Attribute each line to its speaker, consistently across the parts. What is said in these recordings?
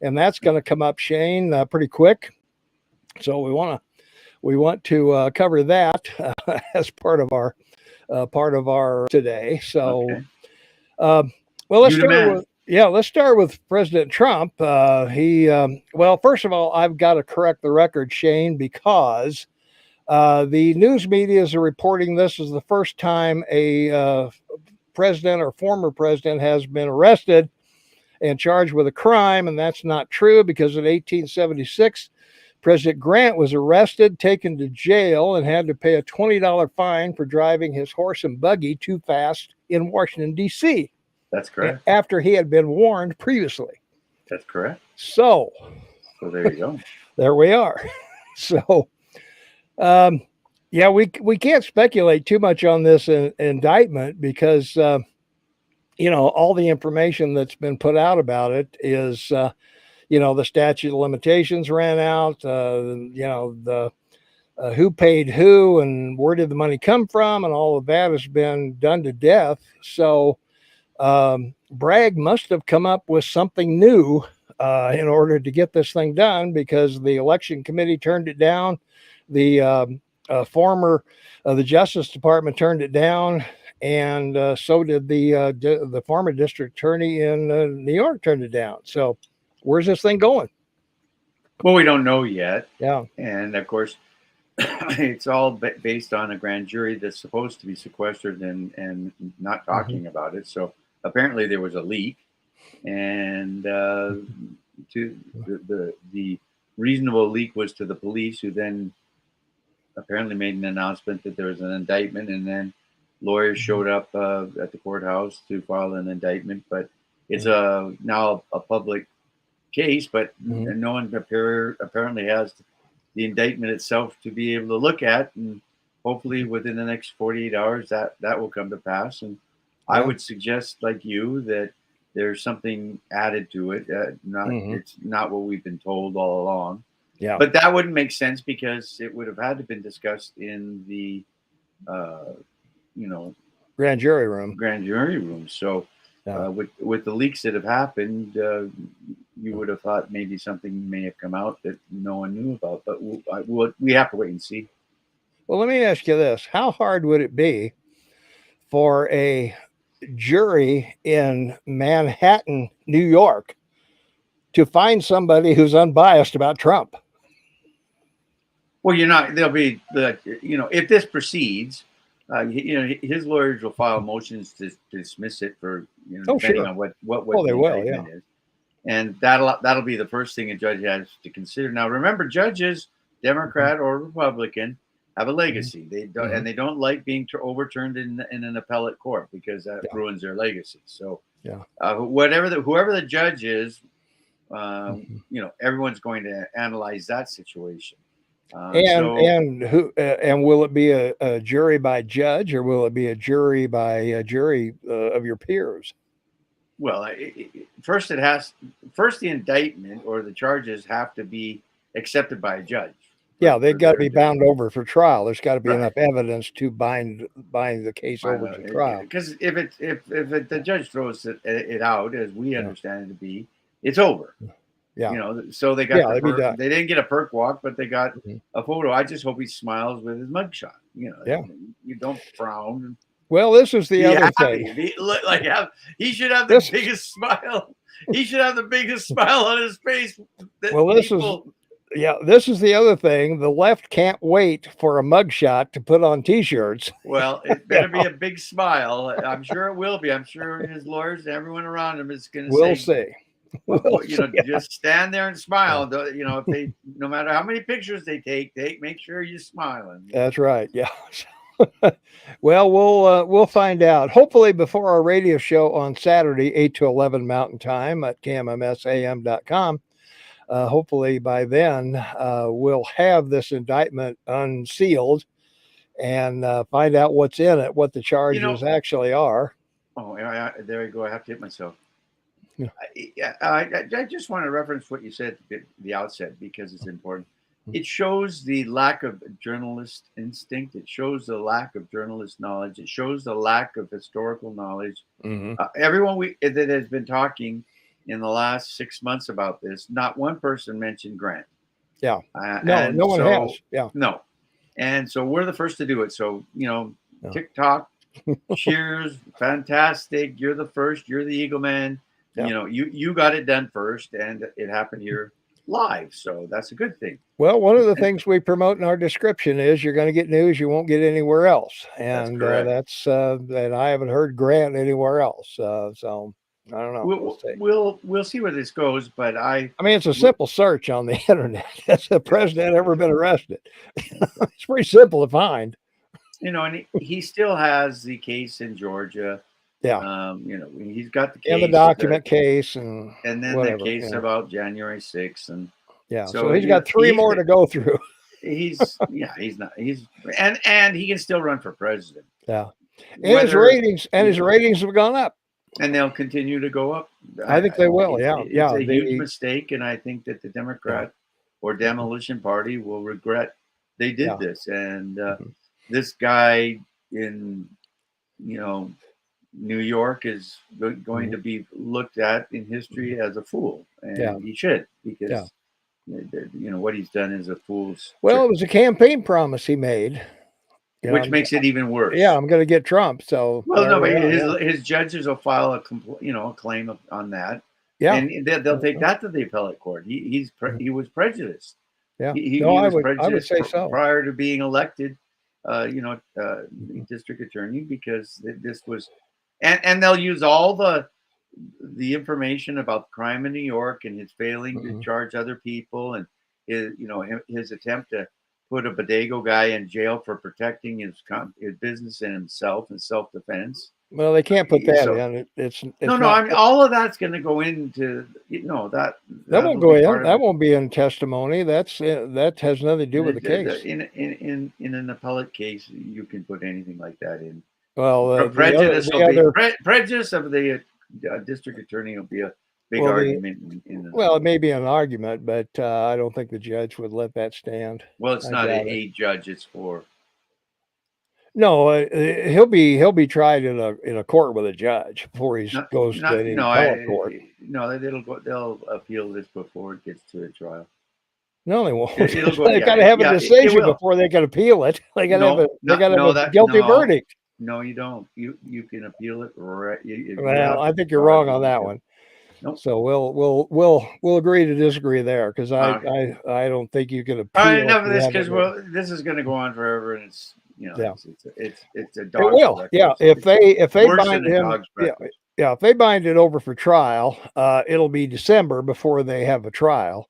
Speaker 1: and that's going to come up, Shane, pretty quick. So we want to cover that as part of our today. So,
Speaker 2: Okay.
Speaker 1: well,
Speaker 2: You the man.
Speaker 1: let's start with President Trump. Well, first of all, I've got to correct the record, Shane, because the news medias are reporting this is the first time a president or former president has been arrested and charged with a crime, and that's not true because in 1876, President Grant was arrested, taken to jail, and had to pay a $20 fine for driving his horse and buggy too fast in Washington, D.C.
Speaker 2: That's correct.
Speaker 1: After he had been warned previously.
Speaker 2: That's correct.
Speaker 1: So
Speaker 2: there you go.
Speaker 1: There we are. So, yeah, we can't speculate too much on this indictment because, all the information that's been put out about it is, the statute of limitations ran out, the who paid who and where did the money come from, and all of that has been done to death. So Bragg must have come up with something new in order to get this thing done, because the election committee turned it down. The the Justice Department turned it down, and so did the former district attorney in New York turned it down. So where's this thing going?
Speaker 2: Well, we don't know yet.
Speaker 1: Yeah.
Speaker 2: And of course, it's all based on a grand jury that's supposed to be sequestered and not talking about it. So apparently there was a leak, and to the reasonable leak was to the police, who then apparently made an announcement that there was an indictment, and then lawyers showed up at the courthouse to file an indictment. But it's now a public case, but no one apparently has the indictment itself to be able to look at, and hopefully within the next 48 hours that will come to pass. And I would suggest, like you, that there's something added to it. It's not what we've been told all along.
Speaker 1: Yeah.
Speaker 2: But that wouldn't make sense, because it would have had to been discussed in the
Speaker 1: grand jury
Speaker 2: room. So with the leaks that have happened, you would have thought maybe something may have come out that no one knew about, but we have to wait and see.
Speaker 1: Well, let me ask you this. How hard would it be for a jury in Manhattan, New York, to find somebody who's unbiased about Trump?
Speaker 2: Well, they'll be, if this proceeds, his lawyers will file motions to dismiss it for, depending on what the indictment is. And that'll be the first thing a judge has to consider. Now, remember, judges, Democrat or Republican, have a legacy. They don't, and they don't like being overturned in an appellate court, because that ruins their legacy. So, whoever the judge is, everyone's going to analyze that situation.
Speaker 1: And will it be a jury by judge, or will it be a jury by a jury of your peers?
Speaker 2: Well, first the indictment or the charges have to be accepted by a judge.
Speaker 1: Yeah, they've got to be bound over for trial. There's got to be enough evidence to bind the case over to trial.
Speaker 2: Because if the judge throws it out, as we understand it to be, it's over.
Speaker 1: Yeah.
Speaker 2: So they got they didn't get a perk walk, but they got a photo. I just hope he smiles with his mugshot. You don't frown.
Speaker 1: Well, this is the other thing.
Speaker 2: He should have the biggest smile. He should have the biggest smile on his face.
Speaker 1: This is the other thing. The left can't wait for a mugshot to put on T-shirts.
Speaker 2: Well, it better be a big smile. I'm sure it will be. I'm sure his lawyers and everyone around him is going to say.
Speaker 1: We'll see.
Speaker 2: Just stand there and smile. If they, no matter how many pictures they take, make sure you're smiling.
Speaker 1: That's right. Yeah. Well, we'll find out. Hopefully before our radio show on Saturday, 8 to 11 Mountain Time at kmmsam.com. Hopefully by then we'll have this indictment unsealed and find out what's in it, what the charges actually are.
Speaker 2: Oh, there you go. I have to hit myself. I just want to reference what you said at the outset, because it's important. It shows the lack of journalist instinct. It shows the lack of journalist knowledge. It shows the lack of historical knowledge. Everyone that has been talking in the last 6 months about this. Not one person mentioned Grant.
Speaker 1: Yeah. No,
Speaker 2: And
Speaker 1: no one
Speaker 2: so,
Speaker 1: has. Yeah.
Speaker 2: No. And so we're the first to do it. So,
Speaker 1: Yeah.
Speaker 2: TikTok, cheers, fantastic. You're the first. You're the Eagle Man.
Speaker 1: Yeah.
Speaker 2: You got it done first, and it happened here live. So that's a good thing.
Speaker 1: Well, one of the things we promote in our description is you're going to get news you won't get anywhere else, and that's that I haven't heard Grant anywhere else. So I don't know.
Speaker 2: We'll see where this goes, but I
Speaker 1: mean, it's a simple search on the internet. Has the president ever been arrested? It's pretty simple to find.
Speaker 2: And he still has the case in Georgia.
Speaker 1: Yeah.
Speaker 2: He's got the case
Speaker 1: and the document case and
Speaker 2: then
Speaker 1: whatever,
Speaker 2: the case about January 6th, and
Speaker 1: so he's got 3 more to go through.
Speaker 2: He's and he can still run for president.
Speaker 1: Yeah. And his ratings have gone up.
Speaker 2: And they'll continue to go up.
Speaker 1: I think they will.
Speaker 2: It's a huge mistake, and I think that the Democrat or Demolition Party will regret they did this. And this guy in New York is going to be looked at in history as a fool, and he should, because what he's done is a fool's.
Speaker 1: Well, it was a campaign promise he made.
Speaker 2: Which makes it even worse.
Speaker 1: Yeah, I'm going to get Trump. So
Speaker 2: his judges will file a claim on that.
Speaker 1: Yeah,
Speaker 2: and they'll take that to the appellate court. He was prejudiced.
Speaker 1: Yeah,
Speaker 2: I would
Speaker 1: say so.
Speaker 2: Prior to being elected, district attorney, because this was, and they'll use all the information about crime in New York and his failing to charge other people, and his attempt to put a Bodego guy in jail for protecting his business and himself in self-defense.
Speaker 1: Well, they can't put that in. It's
Speaker 2: no. I mean, all of that's going to go into that
Speaker 1: won't go in. That won't be in testimony. That has nothing to do with the case.
Speaker 2: In an appellate case, you can put anything like that in.
Speaker 1: Well,
Speaker 2: prejudice of the district attorney will be a big argument.
Speaker 1: It may be an argument, but I don't think the judge would let that stand.
Speaker 2: Well, it's not a judge; it's for.
Speaker 1: No, he'll be tried in a court with a judge before he goes to any appellate court.
Speaker 2: No, they'll appeal this before it gets to a trial.
Speaker 1: No, they won't. They've got to have a decision before they can appeal it. They got to have a guilty verdict.
Speaker 2: No, you don't. You can appeal it. Right.
Speaker 1: Well, I think you're wrong on that one.
Speaker 2: Nope.
Speaker 1: So we'll agree to disagree there, because I don't think you can appeal.
Speaker 2: All right, enough of this, because this is going to go on forever, and it's it's a dog.
Speaker 1: It will. Yeah, if they bind him, if they bind it over for trial, it'll be December before they have a trial,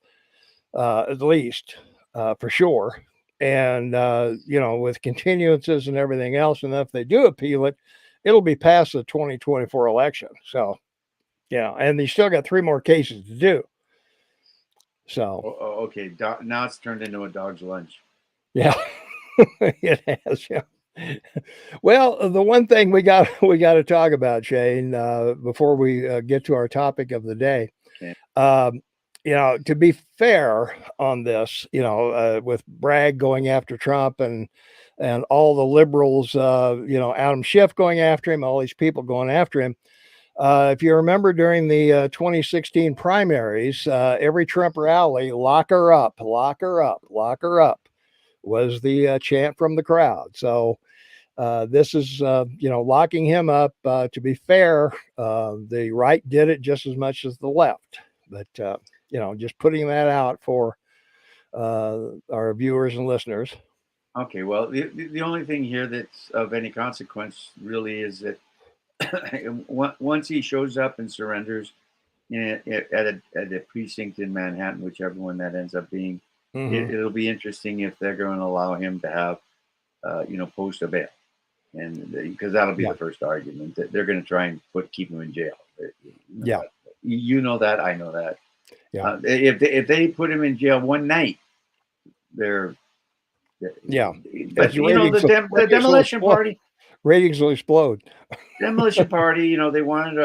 Speaker 1: at least for sure. And with continuances and everything else, and if they do appeal it, it'll be past the 2024 election. So. Yeah, and they still got 3 more cases to do. So
Speaker 2: okay, now it's turned into a dog's lunch.
Speaker 1: Yeah, it has. Yeah. Well, the one thing we got to talk about, Shane, before we get to our topic of the day, to be fair on this, with Bragg going after Trump and all the liberals, Adam Schiff going after him, all these people going after him. If you remember during the 2016 primaries, every Trump rally, lock her up, lock her up, lock her up, was the chant from the crowd. So this is, locking him up. To be fair, the right did it just as much as the left. But, just putting that out for our viewers and listeners.
Speaker 2: Okay, well, the only thing here that's of any consequence really is that once he shows up and surrenders at a precinct in Manhattan, whichever one that ends up being, it'll be interesting if they're going to allow him to have, post a bail, and because that'll be the first argument that they're going to try and keep him in jail. That. I know that. Yeah. If they put him in jail one night, they're.
Speaker 1: Yeah.
Speaker 2: But the Demolition Party.
Speaker 1: Ratings will explode.
Speaker 2: Demolition Party, they wanted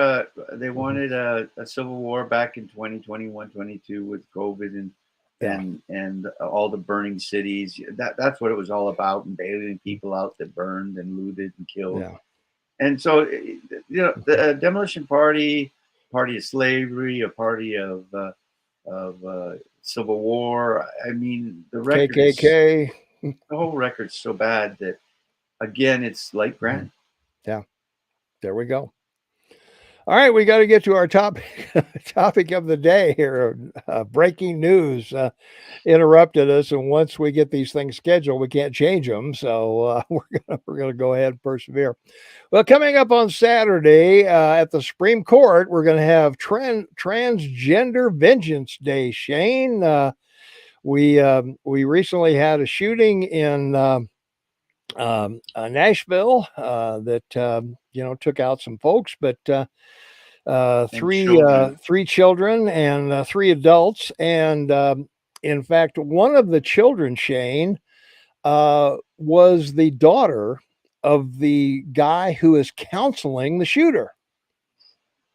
Speaker 2: a civil war back in 2021, 22 with COVID and all the burning cities. That's what it was all about, and bailing people out that burned and looted and killed. Yeah. And so, the Demolition Party party of slavery, a party of Civil War. I mean,
Speaker 1: KKK.
Speaker 2: the whole record's so bad that again, it's like Grant.
Speaker 1: Yeah, there we go. All right, we got to get to our topic of the day here. Breaking news interrupted us, and once we get these things scheduled, we can't change them. So we're gonna go ahead and persevere. Well, coming up on Saturday at the Supreme Court, we're going to have Transgender Vengeance Day. Shane, we recently had a shooting in Nashville that took out some folks, but
Speaker 2: And children.
Speaker 1: three children and three adults, and in fact, one of the children, Shane, was the daughter of the guy who is counseling the shooter.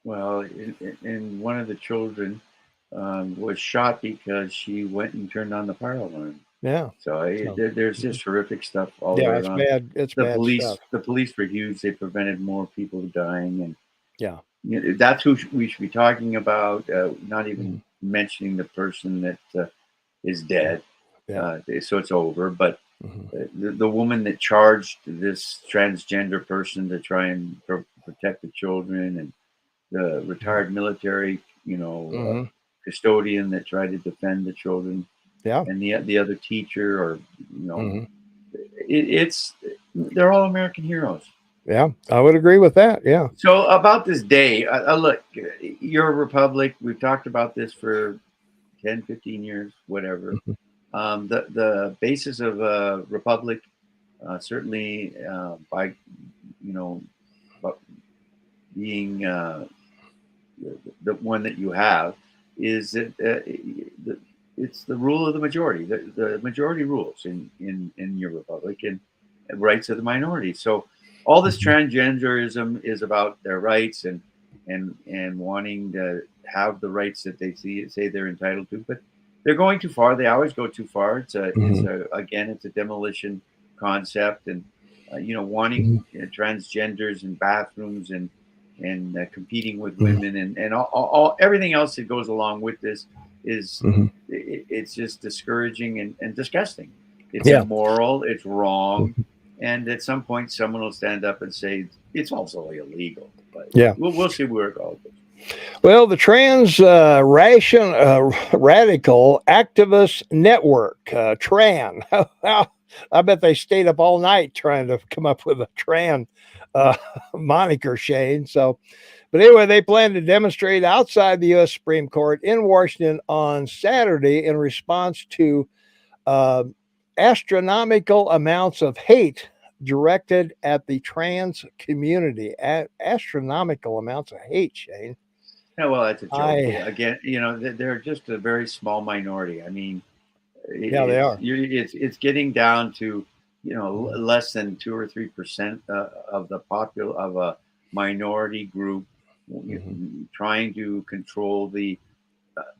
Speaker 2: Well, and one of the children was shot because she went and turned on the fire alarm.
Speaker 1: Yeah.
Speaker 2: So there's just horrific stuff all the
Speaker 1: Yeah,
Speaker 2: way
Speaker 1: it's
Speaker 2: around.
Speaker 1: bad. It's bad stuff.
Speaker 2: The police were huge. They prevented more people dying, and
Speaker 1: Yeah.
Speaker 2: that's who we should be talking about. Not even mentioning the person that is dead.
Speaker 1: Yeah.
Speaker 2: So it's over. But the woman that charged this transgender person to try and protect the children, and the retired military, custodian that tried to defend the children,
Speaker 1: Yeah.
Speaker 2: and the other teacher, or it's they're all American heroes.
Speaker 1: Yeah, I would agree with that. Yeah.
Speaker 2: So about this day, look, you're a republic. We've talked about this for 10, 15 years, whatever. The basis of a republic, certainly by being the one that you have, is that it's the rule of the majority. The majority rules in your republic, and rights of the minority. So all this transgenderism is about their rights and wanting to have the rights that they say they're entitled to, but they're going too far. They always go too far. It's a demolition concept, and wanting transgenders in bathrooms and competing with women and all everything else that goes along with this is it's just discouraging and disgusting. It's immoral. It's wrong. And at some point, someone will stand up and say it's also illegal. But we'll see where it goes.
Speaker 1: Well, the Trans Radical Activist Network, TRAN. I bet they stayed up all night trying to come up with a TRAN moniker, Shane. So, but anyway, they plan to demonstrate outside the U.S. Supreme Court in Washington on Saturday in response to astronomical amounts of hate directed at the trans community. Astronomical amounts of hate, Shane.
Speaker 2: Yeah, well, that's a joke. Again, they're just a very small minority. I mean,
Speaker 1: they are.
Speaker 2: It's getting down to less than 2 or 3% of a minority group trying to control the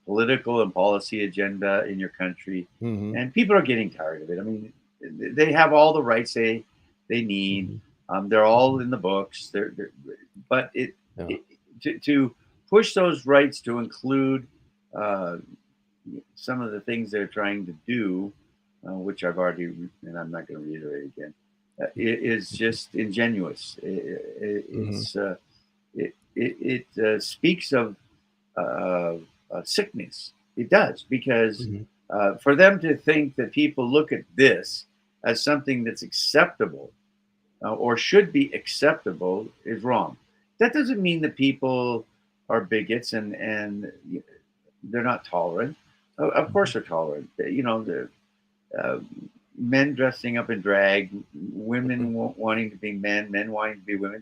Speaker 2: political and policy agenda in your country, and people are getting tired of it. I mean, they have all the rights they need. They're all in the books. But to push those rights to include some of the things they're trying to do, which I've already, and I'm not going to reiterate again, it is just ingenuous. It speaks of sickness. It does, because for them to think that people look at this as something that's acceptable or should be acceptable is wrong. That doesn't mean that people are bigots and they're not tolerant. Of course, they're tolerant. The men dressing up in drag, women wanting to be men wanting to be women.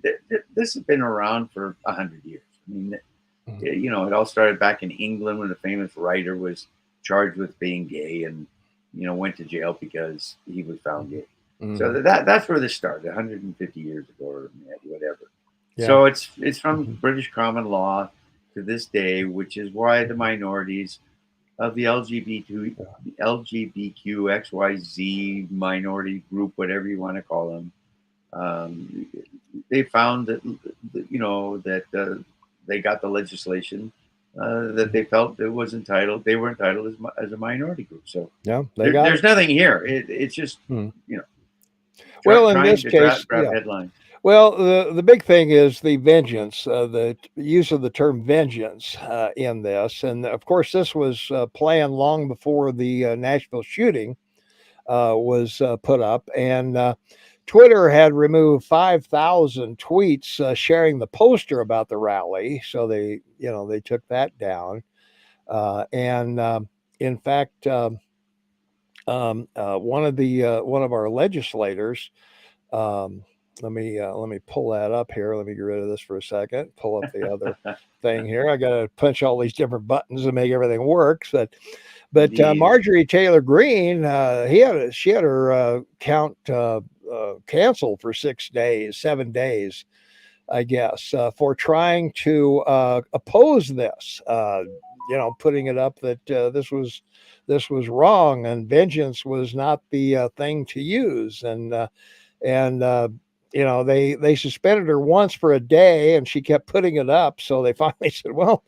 Speaker 2: This has been around for 100 years. I mean, it all started back in England when a famous writer was charged with being gay and went to jail because he was found gay. So that's where this started 150 years ago or whatever. Yeah. So it's from British common law to this day, which is why the minorities of the LGBTQXYZ minority group, whatever you want to call them, they found that they got the legislation that they felt it was entitled. They were entitled as a minority group. So
Speaker 1: Yeah, they got
Speaker 2: there's
Speaker 1: it.
Speaker 2: nothing here. It's just
Speaker 1: Mhm.
Speaker 2: you know
Speaker 1: Well, in
Speaker 2: trying
Speaker 1: this
Speaker 2: to
Speaker 1: case,
Speaker 2: grab
Speaker 1: yeah.
Speaker 2: headlines.
Speaker 1: Well, the big thing is the vengeance, the use of the term vengeance in this, and of course, this was planned long before the Nashville shooting was put up, and Twitter had removed 5,000 tweets sharing the poster about the rally, so they took that down, and in fact, one of our legislators. Um, let me pull that up here. Let me get rid of this for a second. Pull up the other thing here. I got to punch all these different buttons and make everything work. But
Speaker 2: Indeed.
Speaker 1: Marjorie Taylor Greene, she had her count canceled for 6 days, 7 days, I guess, for trying to oppose this. Putting it up that this was wrong and vengeance was not the thing to use, and they suspended her once for a day, and she kept putting it up. So they finally said, "Well,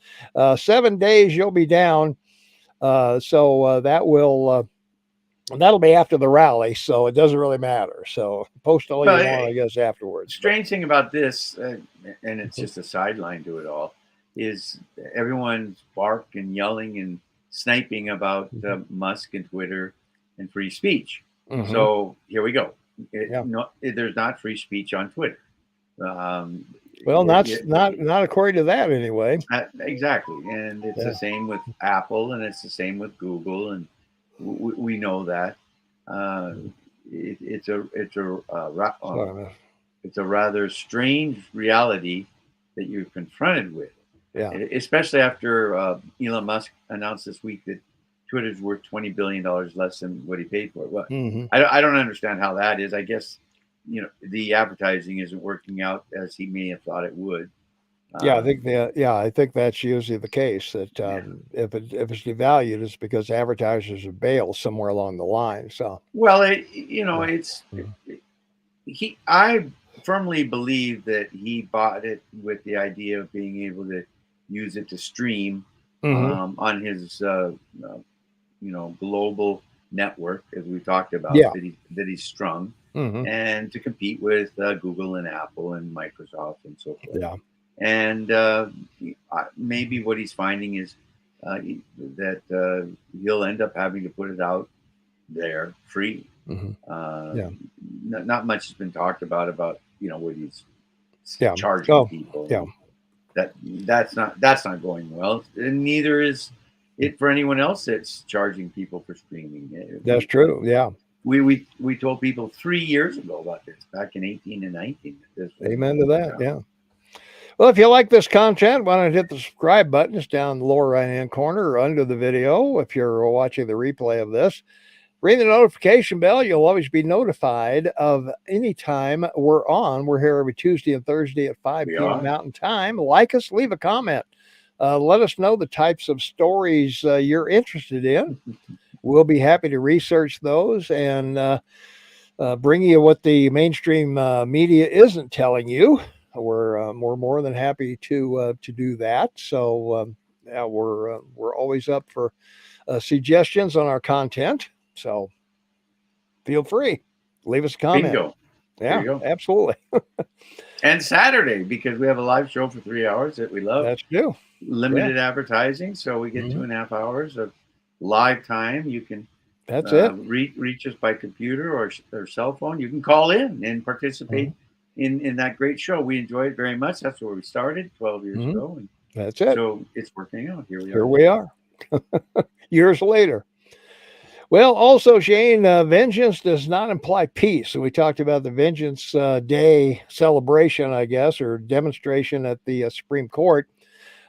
Speaker 1: 7 days you'll be down." So that'll be after the rally, so it doesn't really matter. So post all you
Speaker 2: Well,
Speaker 1: want, I guess, afterwards. But
Speaker 2: strange thing about this, and it's just a sideline to it all, is everyone's bark and yelling and sniping about Musk and Twitter and free speech.
Speaker 1: mm-hmm.
Speaker 2: So here we go.
Speaker 1: Yeah.
Speaker 2: There's not free speech on Twitter. Um,
Speaker 1: Well,
Speaker 2: it,
Speaker 1: not according to that anyway.
Speaker 2: exactly, and it's the
Speaker 1: Yeah.
Speaker 2: same with Apple, and it's the same with Google, and we know that. Uh, it's it's a rather strange reality that you're confronted with,
Speaker 1: Yeah.
Speaker 2: especially after Elon Musk announced this week that Twitter's worth $20 billion less than what he paid for it. What
Speaker 1: Mm-hmm.
Speaker 2: I don't understand how that is. I guess the advertising isn't working out as he may have thought it would.
Speaker 1: Yeah, I think that's usually the case. That
Speaker 2: Yeah.
Speaker 1: If it's devalued, it's because advertisers have bailed somewhere along the line. So
Speaker 2: Well,
Speaker 1: yeah.
Speaker 2: it's
Speaker 1: Mhm.
Speaker 2: I firmly believe that he bought it with the idea of being able to use it to stream
Speaker 1: Mhm.
Speaker 2: on his global network, as we talked about,
Speaker 1: Yeah.
Speaker 2: that he's strung,
Speaker 1: Mhm.
Speaker 2: and to compete with Google and Apple and Microsoft and so forth.
Speaker 1: Yeah.
Speaker 2: And maybe what he's finding is that he'll end up having to put it out there free.
Speaker 1: Mhm.
Speaker 2: Uh,
Speaker 1: Yeah.
Speaker 2: not much has been talked about what he's
Speaker 1: Yeah.
Speaker 2: charging
Speaker 1: Oh,
Speaker 2: people.
Speaker 1: yeah.
Speaker 2: That's not going well, and neither is it for anyone else that's charging people for streaming.
Speaker 1: That's true. Yeah.
Speaker 2: We told people 3 years ago about this, back in 18 and 19, that this wasn't
Speaker 1: Amen
Speaker 2: going
Speaker 1: to
Speaker 2: to work
Speaker 1: that.
Speaker 2: out.
Speaker 1: Yeah. Well, if you like this content, why don't you hit the subscribe button? It's down in the lower right hand corner or under the video. If you're watching the replay of this, ring the notification bell. You'll always be notified of any time we're on. We're here every Tuesday and Thursday at 5
Speaker 2: We
Speaker 1: p.m.
Speaker 2: are.
Speaker 1: Mountain Time. Like us, leave a comment. Let us know the types of stories you're interested in. We'll be happy to research those and bring you what the mainstream media isn't telling you. We're more than happy to do that. So yeah, we're always up for suggestions on our content. So feel free, leave us a comment.
Speaker 2: Bingo. There
Speaker 1: Yeah,
Speaker 2: you go.
Speaker 1: absolutely.
Speaker 2: And Saturday, because we have a live show for 3 hours that we love.
Speaker 1: That's true.
Speaker 2: Limited advertising, so we get
Speaker 1: Mhm.
Speaker 2: 2.5 hours of live time. You can
Speaker 1: That's it.
Speaker 2: reach us by computer or cell phone. You can call in and participate
Speaker 1: Mhm.
Speaker 2: in that great show. We enjoy it very much. That's where we started 12 years
Speaker 1: Mhm.
Speaker 2: ago, and
Speaker 1: That's it.
Speaker 2: so it's working out. Here we
Speaker 1: Here
Speaker 2: are.
Speaker 1: we are, years later. Well, also, Shane, vengeance does not imply peace. So we talked about the Vengeance Day celebration, I guess, or demonstration at the Supreme Court.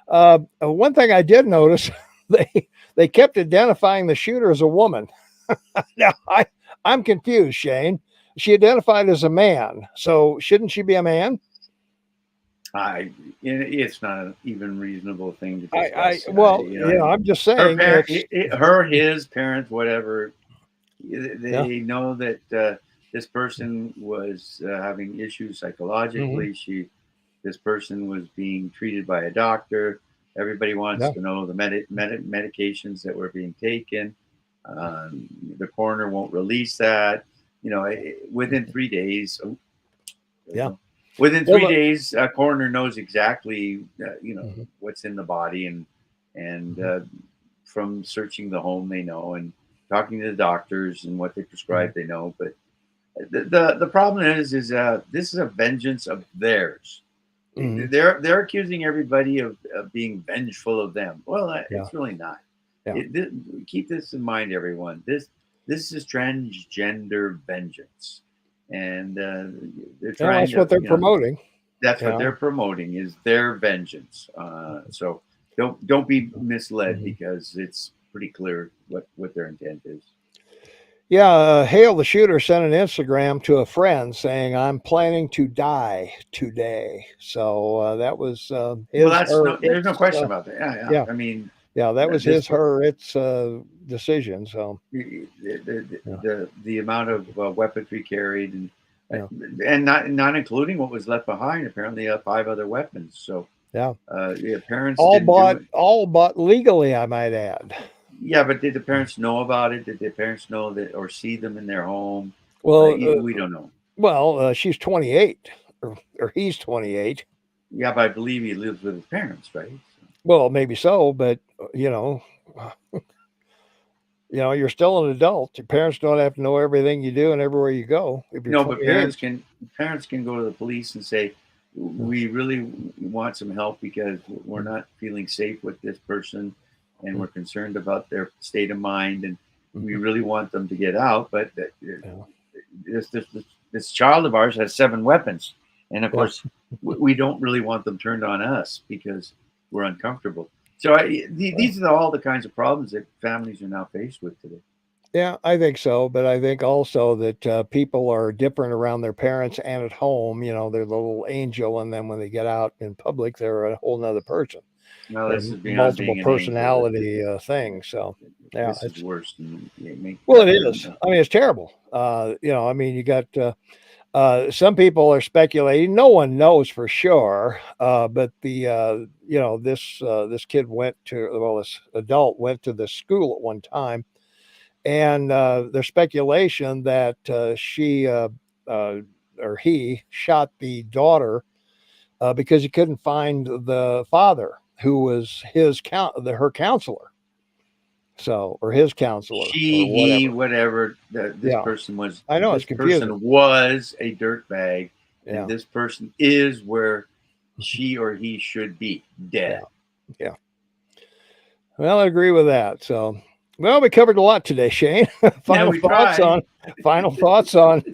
Speaker 1: One thing I did notice, they kept identifying the shooter as a woman. Now I'm confused, Shane. She identified as a man, so shouldn't she be a man?
Speaker 2: It's not an even reasonable thing to
Speaker 1: I
Speaker 2: discuss.
Speaker 1: well, I'm just
Speaker 2: Her
Speaker 1: saying
Speaker 2: parent,
Speaker 1: it's
Speaker 2: his parents, whatever.
Speaker 1: yeah.
Speaker 2: They know that this person was having issues
Speaker 1: Hmm.
Speaker 2: psychologically. She this person was being treated by a doctor. Everybody wants
Speaker 1: Yeah.
Speaker 2: to know the medications that were being taken. The coroner won't release that. Within 3 days. Oh, there we
Speaker 1: Yeah.
Speaker 2: go. Within
Speaker 1: Well,
Speaker 2: 3 days, a coroner knows exactly,
Speaker 1: Mhm.
Speaker 2: what's in the body, and
Speaker 1: Mhm.
Speaker 2: from searching the home, they know, and talking to the doctors and what they prescribe,
Speaker 1: Mhm.
Speaker 2: they know. But the problem is this is a vengeance of theirs.
Speaker 1: Mhm.
Speaker 2: They're accusing everybody of being vengeful of them. Well,
Speaker 1: Yeah.
Speaker 2: it's really not.
Speaker 1: Yeah.
Speaker 2: Keep this in mind, everyone. This is transgender vengeance, and they're
Speaker 1: Well,
Speaker 2: trying
Speaker 1: that's what
Speaker 2: to,
Speaker 1: they're promoting.
Speaker 2: that's what
Speaker 1: Yeah.
Speaker 2: they're promoting is their vengeance. So don't be misled,
Speaker 1: Mhm.
Speaker 2: because it's pretty clear what their intent is.
Speaker 1: Yeah, Hale the shooter sent an Instagram to a friend saying, "I'm planning to die today." So that was
Speaker 2: Well,
Speaker 1: his
Speaker 2: that's
Speaker 1: her
Speaker 2: no, there's no
Speaker 1: its.
Speaker 2: question about that. Yeah, yeah.
Speaker 1: Yeah,
Speaker 2: I mean,
Speaker 1: yeah, that was
Speaker 2: this
Speaker 1: his her its decision. So yeah,
Speaker 2: the amount of weaponry carried, and
Speaker 1: yeah,
Speaker 2: not including what was left behind. Apparently, 5 other weapons. So
Speaker 1: yeah.
Speaker 2: yeah, parents didn't do it.
Speaker 1: All bought legally, I might add.
Speaker 2: Yeah, but did the parents know about it? Did the parents know that or see them in their home?
Speaker 1: Well,
Speaker 2: We don't know.
Speaker 1: she's 28, or he's 28.
Speaker 2: Yeah, but I believe he lives with his parents, right? So,
Speaker 1: Well, maybe so, but you're still an adult. Your parents don't have to know everything you do and everywhere you go. If you're
Speaker 2: no, but
Speaker 1: 28,
Speaker 2: parents can go to the police and say, we really want some help because we're not feeling safe with this person, and we're concerned about their state of mind, and we
Speaker 1: Mhm.
Speaker 2: really want them to get out. But
Speaker 1: Yeah,
Speaker 2: this child of ours has 7 weapons, and of
Speaker 1: yeah,
Speaker 2: course, we don't really want them turned on us because we're uncomfortable. So
Speaker 1: yeah.
Speaker 2: these are all the kinds of problems that families are now faced with today.
Speaker 1: Yeah, I think so. But I think also that people are different around their parents and at home. They're the little angel, and then when they get out in public, they're a whole nother person.
Speaker 2: Now
Speaker 1: They're
Speaker 2: this is beyond
Speaker 1: multiple
Speaker 2: being an angel.
Speaker 1: personality thing. So yeah,
Speaker 2: This is
Speaker 1: it's
Speaker 2: worse than make.
Speaker 1: well, it is. I mean, it's terrible. I mean, you got some people are speculating. No one knows for sure, but this kid this adult went to this school at one time, and there's speculation that she uh, or he shot the daughter because he couldn't find the father, who was her counselor, or his counselor, or
Speaker 2: She, he,
Speaker 1: whatever.
Speaker 2: whatever.
Speaker 1: Yeah, I know it's
Speaker 2: This
Speaker 1: confusing.
Speaker 2: person was a dirtbag, and
Speaker 1: Yeah,
Speaker 2: this person is where she or he should be,
Speaker 1: yeah,
Speaker 2: dead.
Speaker 1: yeah. Well, I agree with that. So, well, we covered a lot today, Shane.
Speaker 2: Yeah,
Speaker 1: final
Speaker 2: we
Speaker 1: thoughts
Speaker 2: tried.
Speaker 1: on final thoughts on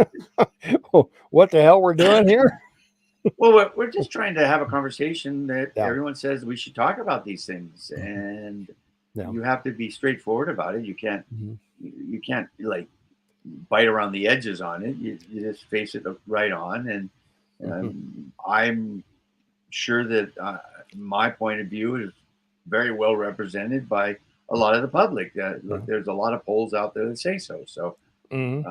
Speaker 1: what the hell we're doing here.
Speaker 2: Well, we're just trying to have a conversation that
Speaker 1: Yeah,
Speaker 2: everyone says we should talk about these things, and
Speaker 1: yeah,
Speaker 2: you have to be straightforward about it.
Speaker 1: mhm,
Speaker 2: You can't like bite around the edges on it. You just face it right on, and
Speaker 1: mhm,
Speaker 2: I'm sure that my point of view is very well represented by a lot of the public.
Speaker 1: yeah,
Speaker 2: There's a lot of polls out there that say so. So
Speaker 1: mhm.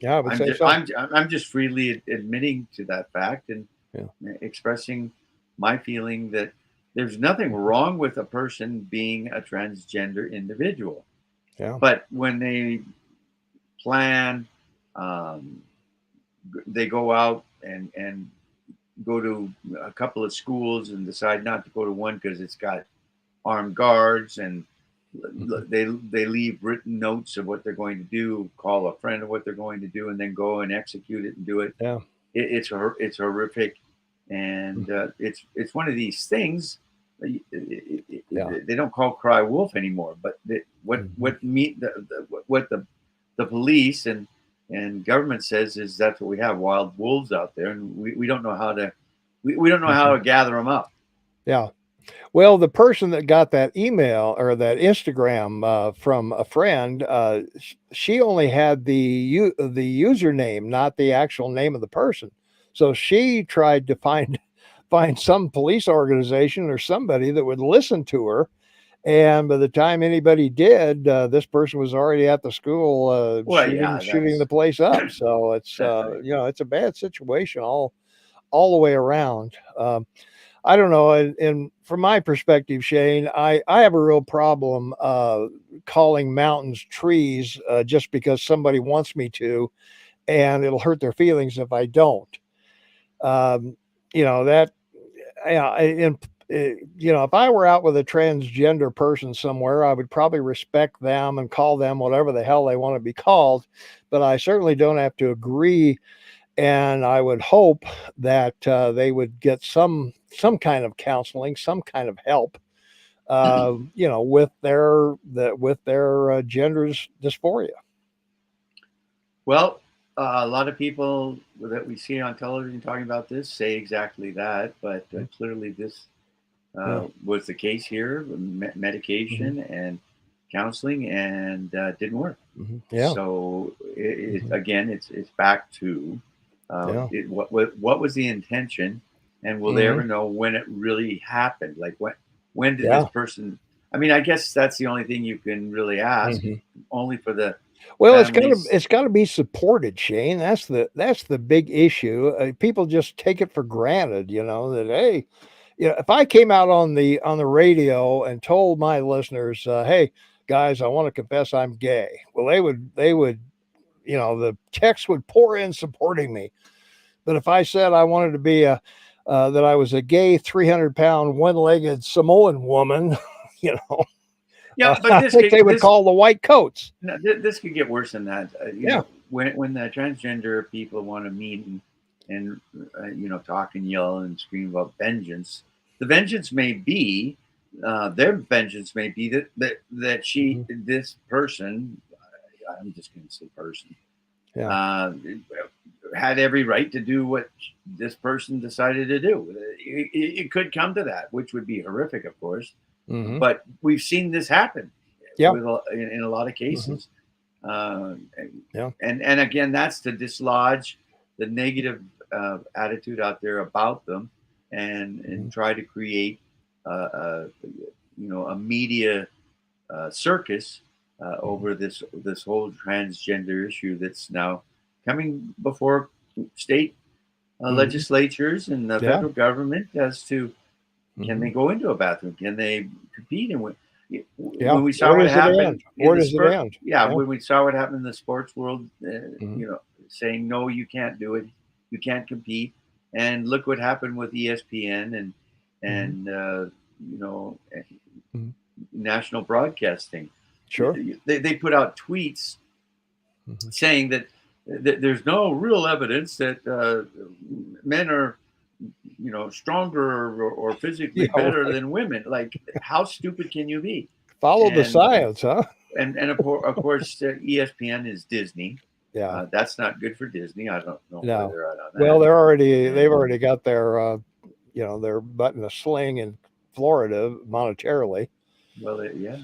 Speaker 1: Yeah, I would say so.
Speaker 2: I'm just freely admitting to that fact, and
Speaker 1: Yeah,
Speaker 2: expressing my feeling that there's nothing
Speaker 1: mhm,
Speaker 2: wrong with a person being a transgender individual,
Speaker 1: yeah,
Speaker 2: but when they plan, um, they go out and go to a couple of schools and decide not to go to one because it's got armed guards, and
Speaker 1: mhm,
Speaker 2: they leave written notes of what they're going to do, call a friend of what they're going to do, and then go and execute it and do it.
Speaker 1: yeah,
Speaker 2: It's horrific, and
Speaker 1: mhm,
Speaker 2: it's one of these things.
Speaker 1: yeah,
Speaker 2: They don't call cry wolf anymore, but
Speaker 1: mhm,
Speaker 2: what the police and government says is that's what we have, wild wolves out there, and we don't know how to we don't know how
Speaker 1: mhm,
Speaker 2: to gather them up.
Speaker 1: yeah. Well, the person that got that email or that Instagram from a friend, she only had the username, not the actual name of the person. So she tried to find some police organization or somebody that would listen to her. And by the time anybody did, this person was already at the school
Speaker 2: Well,
Speaker 1: shooting
Speaker 2: yeah,
Speaker 1: the place up. So it's
Speaker 2: that's right.
Speaker 1: it's a bad situation all the way around. I don't know. And from my perspective, Shane, I have a real problem calling mountains trees just because somebody wants me to, and it'll hurt their feelings if I don't. Um, you know that, yeah, and if I were out with a transgender person somewhere, I would probably respect them and call them whatever the hell they want to be called. But I certainly don't have to agree, and I would hope that they would get some kind of counseling, some kind of help, with their gender's dysphoria.
Speaker 2: Well, a lot of people that we see on television talking about this say exactly that, but clearly this
Speaker 1: Yeah.
Speaker 2: was the case here. Medication and counseling, and didn't work.
Speaker 1: Yeah.
Speaker 2: So again, it's back to
Speaker 1: Yeah.
Speaker 2: what was the intention, and will they ever know when it really happened? Like when did this
Speaker 1: Yeah.
Speaker 2: person? I mean, I guess that's the only thing you can really ask, only for the
Speaker 1: Well,
Speaker 2: families.
Speaker 1: it's got to be supported, Shane. That's the big issue. People just take it for granted, that hey, if I came out on the radio and told my listeners, hey guys, I want to confess I'm gay. Well, they would, the text would pour in supporting me. But if I said I wanted to be that I was a gay 300-pound one-legged Samoan woman, you know,
Speaker 2: Yeah, but
Speaker 1: I think they would call the white coats.
Speaker 2: no, this could get worse than that.
Speaker 1: Yeah.
Speaker 2: When the transgender people want to meet and talk and yell and scream about vengeance, the vengeance may be their vengeance may be that this person, I'm just going to say person, had every right to do what this person decided to do. It could come to that, which would be horrific, of course. But we've seen this happen in a lot of cases. And again, that's to dislodge the negative attitude out there about them, and try to create a media circus over this whole transgender issue that's now coming before state legislatures and the federal government as to can they go into a bathroom? Can they compete? And when we saw what happened in the sport, when we saw what happened in the sports world, saying no, you can't do it, you can't compete, and look what happened with ESPN and national broadcasting.
Speaker 1: Sure,
Speaker 2: they put out tweets saying that there's no real evidence that men are stronger or physically better than women. Like, how stupid can you be?
Speaker 1: Follow the science, huh?
Speaker 2: And of course, ESPN is Disney.
Speaker 1: Yeah,
Speaker 2: that's not good for Disney. I don't know where they're at on that.
Speaker 1: Well, they've already got their their butt in a sling in Florida monetarily.
Speaker 2: Well, yeah.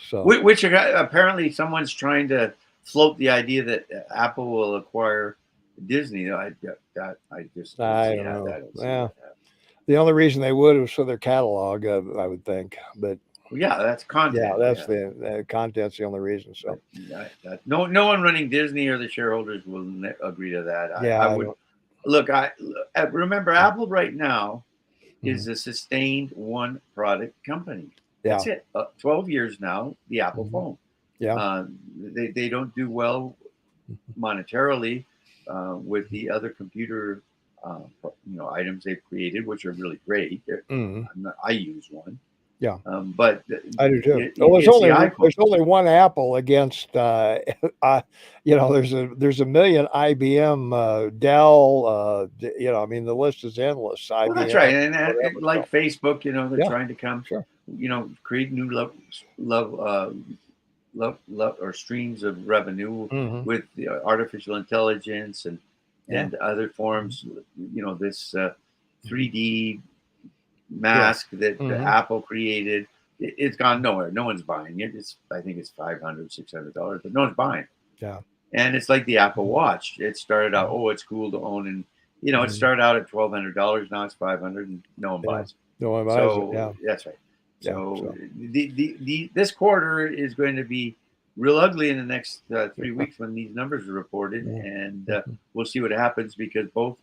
Speaker 1: So
Speaker 2: which apparently someone's trying to float the idea that Apple will acquire Disney. I just
Speaker 1: I don't know. Yeah. The only reason they would was for their catalog, I would think. But
Speaker 2: that's content.
Speaker 1: Yeah, that's the content's the only reason. So
Speaker 2: no one running Disney or the shareholders will agree to that.
Speaker 1: I
Speaker 2: would look. I remember Apple right now is a sustained one product company. That's it. 12 years now, the Apple phone.
Speaker 1: Yeah.
Speaker 2: They don't do well monetarily with the other computer items they've created, which are really great. I use one.
Speaker 1: Yeah.
Speaker 2: But
Speaker 1: I do too. There's only one Apple against there's a million IBM, Dell, I mean the list is endless.
Speaker 2: Well, that's right. And like Facebook, they're trying to come, create new love or streams of revenue with the artificial intelligence and other forms, this 3D mask that Apple created. It's gone nowhere. No one's buying it. I think it's $500, $600, but no one's buying it.
Speaker 1: Yeah.
Speaker 2: And it's like the Apple Watch. It started out, it's cool to own, and it started out at $1,200. Now it's $500, and no one buys it.
Speaker 1: No one buys it. Yeah,
Speaker 2: that's right. So this quarter is going to be real ugly in the next 3 weeks when these numbers are reported, and we'll see what happens, because both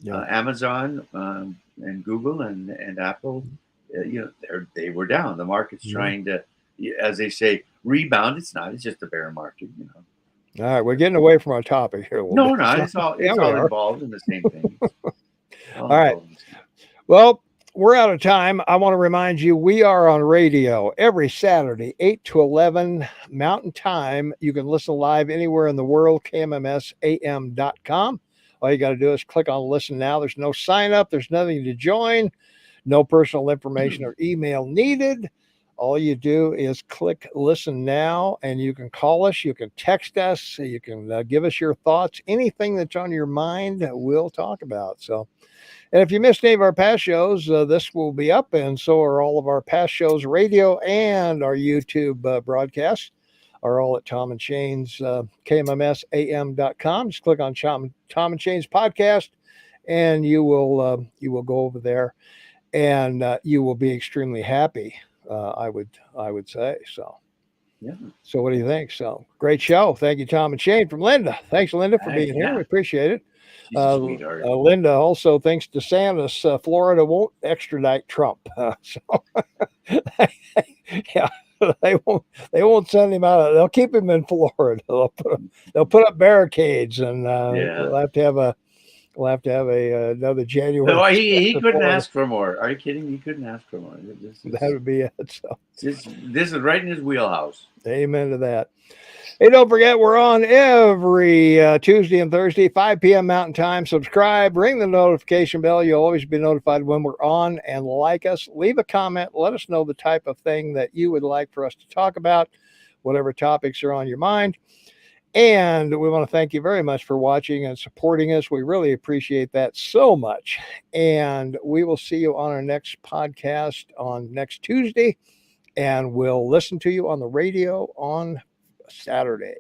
Speaker 2: Amazon and Google and Apple, they were down. The market's trying to, as they say, rebound. It's not. It's just a bear market.
Speaker 1: All right, we're getting away from our topic here a little bit.
Speaker 2: No, it's all involved in the same thing.
Speaker 1: All right. Well, we're out of time. I want to remind you, we are on radio every Saturday, 8 to 11 Mountain Time. You can listen live anywhere in the world, kmmsam.com. All you got to do is click on listen now. There's no sign up. There's nothing to join. No personal information or email needed. All you do is click listen now, and you can call us. You can text us. You can give us your thoughts. Anything that's on your mind, we'll talk about. So, and if you missed any of our past shows, this will be up, and so are all of our past shows, radio and our YouTube broadcasts are all at Tom and Shane's kmmsam.com. Just click on Tom and Shane's podcast, and you will go over there, and you will be extremely happy. I would say so.
Speaker 2: Yeah.
Speaker 1: So what do you think? So great show. Thank you, Tom and Shane. From Linda. Thanks, Linda, for being here. We appreciate it.
Speaker 2: She's a sweetheart.
Speaker 1: Linda also thinks DeSantis, Florida won't extradite Trump. Yeah, they won't send him out. They'll keep him in Florida. They'll put up barricades, and we'll have to have another January.
Speaker 2: No, he couldn't ask for more. Are you kidding? He couldn't ask for more.
Speaker 1: That would be it. So
Speaker 2: this is right in his wheelhouse.
Speaker 1: Amen to that. Hey, don't forget, we're on every Tuesday and Thursday, 5 p.m. Mountain Time. Subscribe, ring the notification bell. You'll always be notified when we're on, and like us. Leave a comment. Let us know the type of thing that you would like for us to talk about, whatever topics are on your mind. And we want to thank you very much for watching and supporting us. We really appreciate that so much. And we will see you on our next podcast on next Tuesday. And we'll listen to you on the radio on Saturday.